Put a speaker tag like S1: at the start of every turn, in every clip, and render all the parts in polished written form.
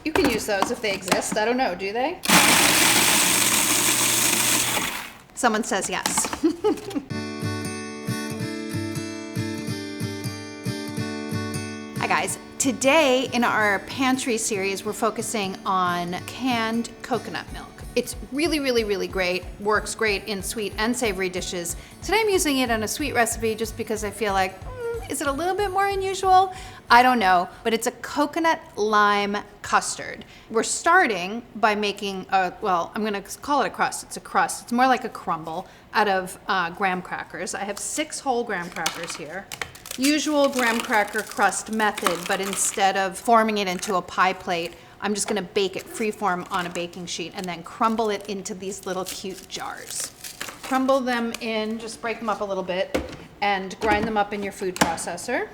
S1: You can use those if they exist. I don't know, do they? Someone says yes. Hi guys. Today in our pantry series, we're focusing on canned coconut milk. It's really, really, really great. Works great in sweet and savory dishes. Today I'm using it on a sweet recipe just because I feel like, is it a little bit more unusual? I don't know, but it's a coconut lime custard. We're starting by making well, I'm gonna call it a crust. It's a crust. It's more like a crumble out of graham crackers. I have 6 whole graham crackers here. Usual graham cracker crust method, but instead of forming it into a pie plate, I'm just gonna bake it freeform on a baking sheet and then crumble it into these little cute jars. Crumble them in, just break them up a little bit and grind them up in your food processor.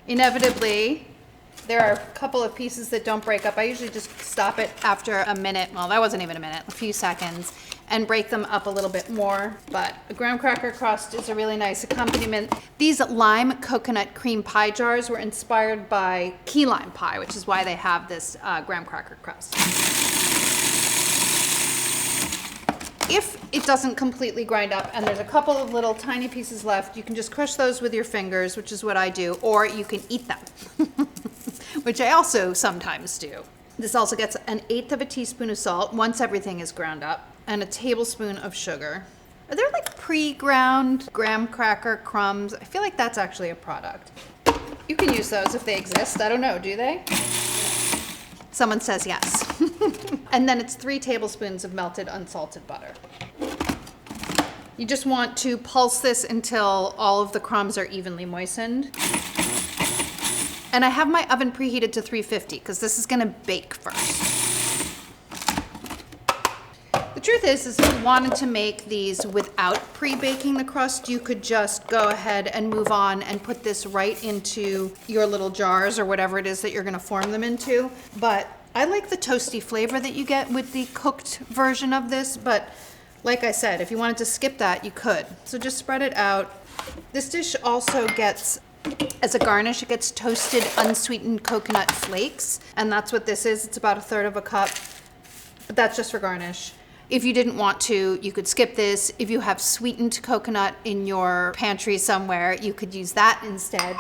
S1: Inevitably, there are a couple of pieces that don't break up. I usually just stop it after a minute. Well, that wasn't even a minute, a few seconds, and break them up a little bit more. But a graham cracker crust is a really nice accompaniment. These lime coconut cream pie jars were inspired by key lime pie, which is why they have this graham cracker crust. If it doesn't completely grind up and there's a couple of little tiny pieces left, you can just crush those with your fingers, which is what I do, or you can eat them, which I also sometimes do. This also gets 1/8 teaspoon of salt once everything is ground up, and a tablespoon of sugar. Are there like pre-ground graham cracker crumbs? I feel like that's actually a product. You can use those if they exist. I don't know, do they? Someone says yes. And then it's 3 tablespoons of melted unsalted butter. You just want to pulse this until all of the crumbs are evenly moistened. And I have my oven preheated to 350 because this is gonna bake first. The truth is if you wanted to make these without pre-baking the crust, you could just go ahead and move on and put this right into your little jars or whatever it is that you're gonna form them into. But I like the toasty flavor that you get with the cooked version of this, but like I said, if you wanted to skip that, you could. So just spread it out. This dish also gets, as a garnish, it gets toasted unsweetened coconut flakes, and that's what this is. It's about 1/3 cup, but that's just for garnish. If you didn't want to, you could skip this. If you have sweetened coconut in your pantry somewhere, you could use that instead.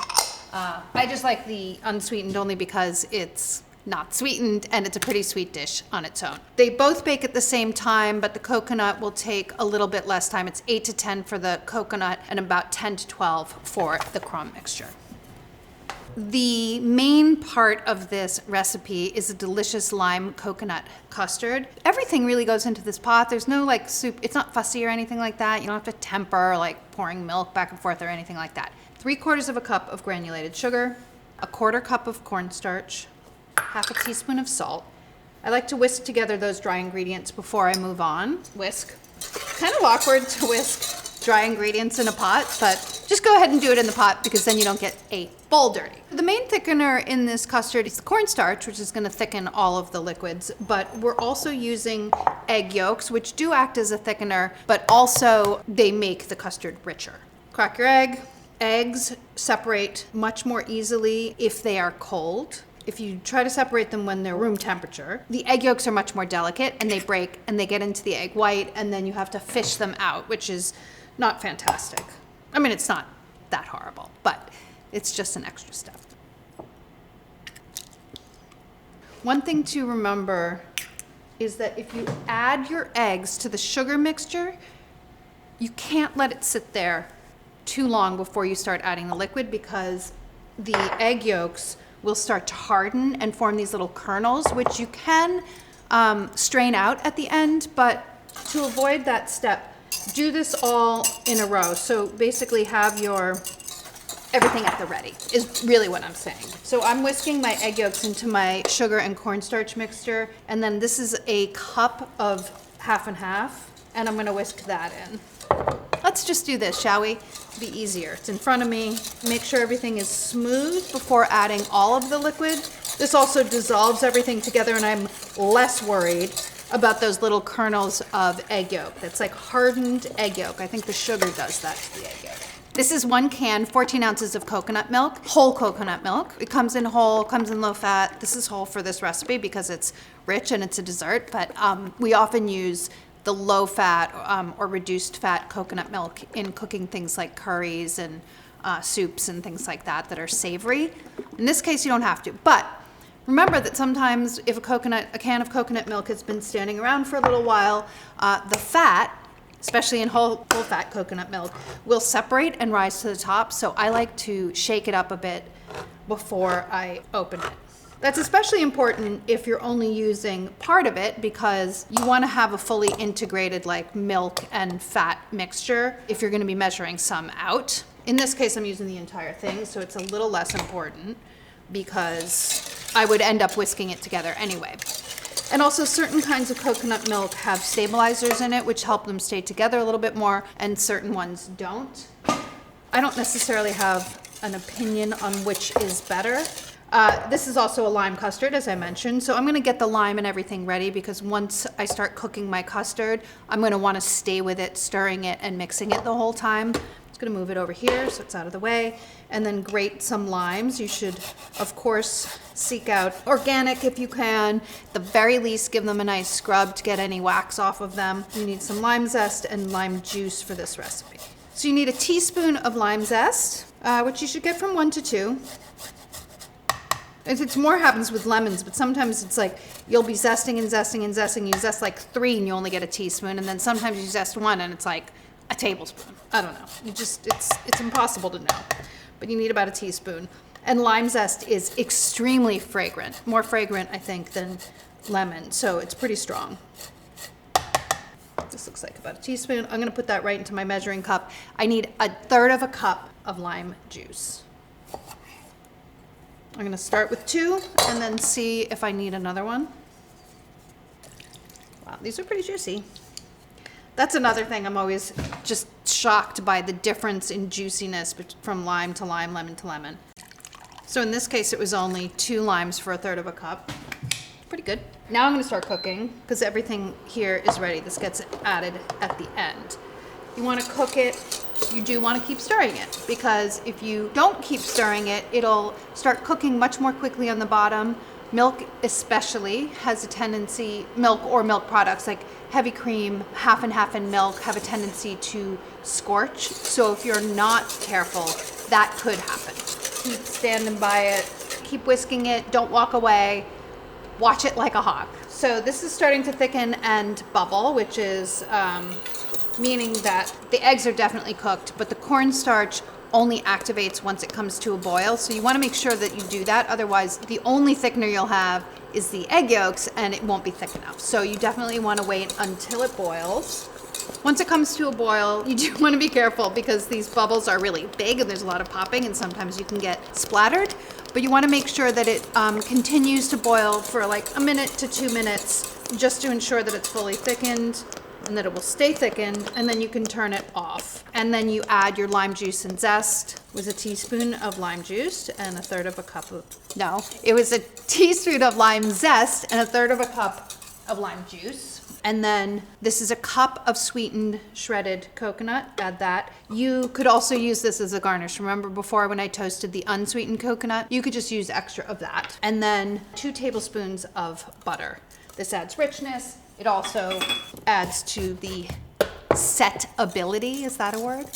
S1: I just like the unsweetened only because it's not sweetened and it's a pretty sweet dish on its own. They both bake at the same time, but the coconut will take a little bit less time. It's 8 to 10 for the coconut and about 10 to 12 for the crumb mixture. The main part of this recipe is a delicious lime coconut custard. Everything really goes into this pot. There's no like soup. It's not fussy or anything like that. You don't have to temper like pouring milk back and forth or anything like that. 3/4 cup of granulated sugar, 1/4 cup of cornstarch, 1/2 teaspoon of salt. I like to whisk together those dry ingredients before I move on. Whisk. Kind of awkward to whisk dry ingredients in a pot, but just go ahead and do it in the pot because then you don't get a bowl dirty. The main thickener in this custard is the cornstarch, which is going to thicken all of the liquids, but we're also using egg yolks, which do act as a thickener, but also they make the custard richer. Crack your egg. Eggs separate much more easily if they are cold. If you try to separate them when they're room temperature, the egg yolks are much more delicate and they break and they get into the egg white and then you have to fish them out, which is not fantastic. I mean, it's not that horrible, but it's just an extra step. One thing to remember is that if you add your eggs to the sugar mixture, you can't let it sit there too long before you start adding the liquid because the egg yolks will start to harden and form these little kernels, which you can strain out at the end, but to avoid that step, do this all in a row. So basically have your everything at the ready is really what I'm saying. So I'm whisking my egg yolks into my sugar and cornstarch mixture, and then this is a cup of 50/50, and I'm gonna whisk that in. Let's just do this, shall we? It'll be easier. It's in front of me. Make sure everything is smooth before adding all of the liquid. This also dissolves everything together, and I'm less worried about those little kernels of egg yolk. That's like hardened egg yolk. I think the sugar does that to the egg yolk. This is 1 can, 14 ounces of coconut milk, whole coconut milk. It comes in whole, comes in low fat. This is whole for this recipe because it's rich and it's a dessert, but we often use the low fat or reduced fat coconut milk in cooking things like curries and soups and things like that that are savory. In this case, you don't have to, but remember that sometimes if a can of coconut milk has been standing around for a little while, the fat, especially in whole fat coconut milk, will separate and rise to the top. So I like to shake it up a bit before I open it. That's especially important if you're only using part of it because you want to have a fully integrated like milk and fat mixture if you're going to be measuring some out. In this case, I'm using the entire thing, so it's a little less important because I would end up whisking it together anyway. And also certain kinds of coconut milk have stabilizers in it, which help them stay together a little bit more, and certain ones don't. I don't necessarily have an opinion on which is better. This is also a lime custard, as I mentioned, so I'm gonna get the lime and everything ready because once I start cooking my custard, I'm gonna wanna stay with it, stirring it and mixing it the whole time. Gonna move it over here so it's out of the way, and then grate some limes. You should, of course, seek out organic if you can. At the very least, give them a nice scrub to get any wax off of them. You need some lime zest and lime juice for this recipe. So you need a teaspoon of lime zest, which you should get from 1 to 2. It's more happens with lemons, but sometimes it's like you'll be zesting and zesting and zesting. You zest like 3 and you only get a teaspoon, and then sometimes you zest 1 and it's like a tablespoon. I don't know. It's impossible to know. But you need about a teaspoon. And lime zest is extremely fragrant. More fragrant, I think, than lemon. So it's pretty strong. This looks like about a teaspoon. I'm going to put that right into my measuring cup. I need 1/3 cup of lime juice. I'm going to start with 2 and then see if I need another one. Wow, these are pretty juicy. That's another thing. I'm always just shocked by the difference in juiciness from lime to lime, lemon to lemon. So in this case, it was only 2 limes for 1/3 cup. Pretty good. Now I'm going to start cooking because everything here is ready. This gets added at the end. You want to cook it. You do want to keep stirring it because if you don't keep stirring it, it'll start cooking much more quickly on the bottom. Milk especially has a tendency, milk or milk products like heavy cream, half and half in milk have a tendency to scorch. So if you're not careful, that could happen. Keep standing by it, keep whisking it, don't walk away, watch it like a hawk. So this is starting to thicken and bubble, which is meaning that the eggs are definitely cooked, but the cornstarch only activates once it comes to a boil. So you want to make sure that you do that. Otherwise, the only thickener you'll have is the egg yolks and it won't be thick enough. So you definitely want to wait until it boils. Once it comes to a boil, you do want to be careful because these bubbles are really big and there's a lot of popping and sometimes you can get splattered. But you want to make sure that it continues to boil for like 1 to 2 minutes just to ensure that it's fully thickened and that it will stay thickened, and then you can turn it off. And then you add your lime juice and zest. It was a teaspoon of lime juice and 1/3 cup of, no, it was a teaspoon of lime zest and 1/3 cup of lime juice. And then this is a cup of sweetened shredded coconut, add that. You could also use this as a garnish. Remember before when I toasted the unsweetened coconut? You could just use extra of that. And then 2 tablespoons of butter. This adds richness. It also adds to the set ability, is that a word?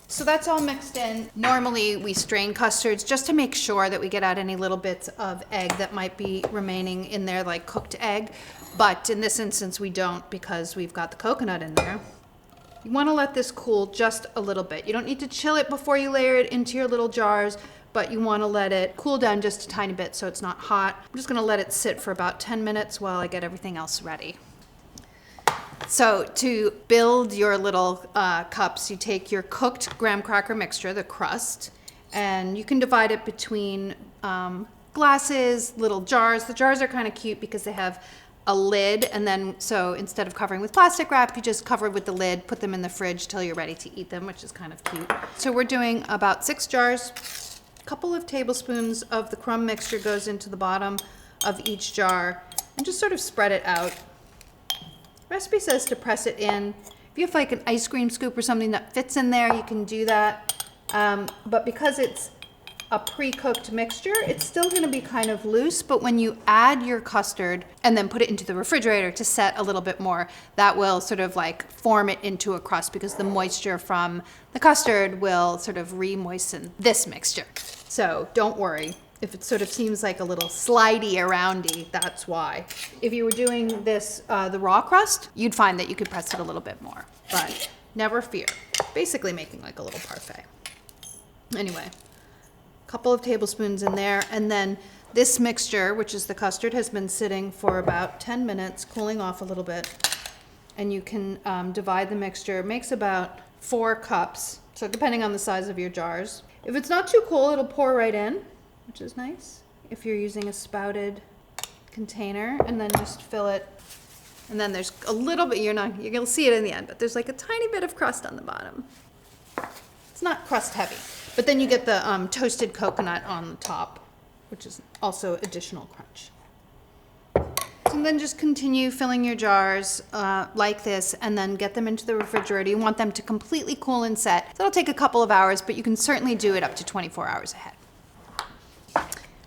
S1: So that's all mixed in. Normally we strain custards just to make sure that we get out any little bits of egg that might be remaining in there, like cooked egg. But in this instance we don't because we've got the coconut in there. You want to let this cool just a little bit. You don't need to chill it before you layer it into your little jars, but you want to let it cool down just a tiny bit so it's not hot. I'm just going to let it sit for about 10 minutes while I get everything else ready. So to build your little cups, you take your cooked graham cracker mixture, the crust, and you can divide it between glasses, little jars. The jars are kind of cute because they have a lid, and then so instead of covering with plastic wrap, you just cover with the lid, put them in the fridge till you're ready to eat them, which is kind of cute. So we're doing about 6 jars. A couple of tablespoons of the crumb mixture goes into the bottom of each jar and just sort of spread it out. Recipe says to press it in. If you have like an ice cream scoop or something that fits in there, you can do that. But because it's a pre-cooked mixture, it's still gonna be kind of loose, but when you add your custard and then put it into the refrigerator to set a little bit more, that will sort of like form it into a crust because the moisture from the custard will sort of re-moisten this mixture. So don't worry. If it sort of seems like a little slidey aroundy, that's why. If you were doing this, the raw crust, you'd find that you could press it a little bit more, but never fear. Basically making like a little parfait. Anyway, a couple of tablespoons in there, and then this mixture, which is the custard, has been sitting for about 10 minutes, cooling off a little bit, and you can divide the mixture. It makes about 4 cups, so depending on the size of your jars. If it's not too cool, it'll pour right in, which is nice. If you're using a spouted container, and then just fill it. And then there's a little bit, you're gonna see it in the end, but there's like a tiny bit of crust on the bottom. It's not crust heavy, but then you get the toasted coconut on the top, which is also additional crunch. And then just continue filling your jars like this, and then get them into the refrigerator. You want them to completely cool and set. That'll take a couple of hours, but you can certainly do it up to 24 hours ahead.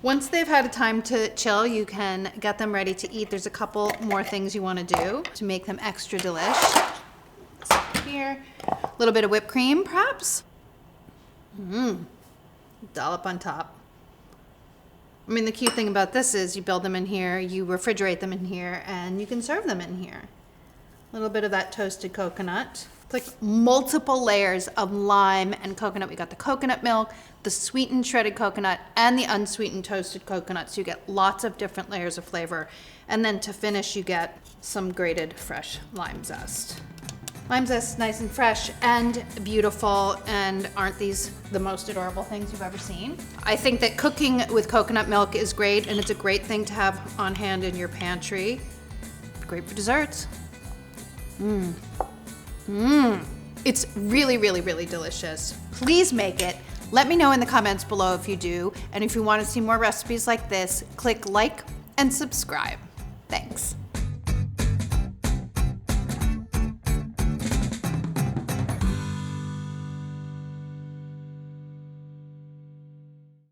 S1: Once they've had a time to chill, you can get them ready to eat. There's a couple more things you want to do to make them extra delish. Here, a little bit of whipped cream, perhaps. Dollop on top. I mean, the cute thing about this is you build them in here, you refrigerate them in here, and you can serve them in here. A little bit of that toasted coconut. It's like multiple layers of lime and coconut. We got the coconut milk, the sweetened shredded coconut, and the unsweetened toasted coconut. So you get lots of different layers of flavor. And then to finish, you get some grated fresh lime zest. Lime zest, nice and fresh and beautiful, and aren't these the most adorable things you've ever seen? I think that cooking with coconut milk is great, and it's a great thing to have on hand in your pantry. Great for desserts. It's really, really, really delicious. Please make it. Let me know in the comments below if you do, and if you want to see more recipes like this, click like and subscribe. Thanks.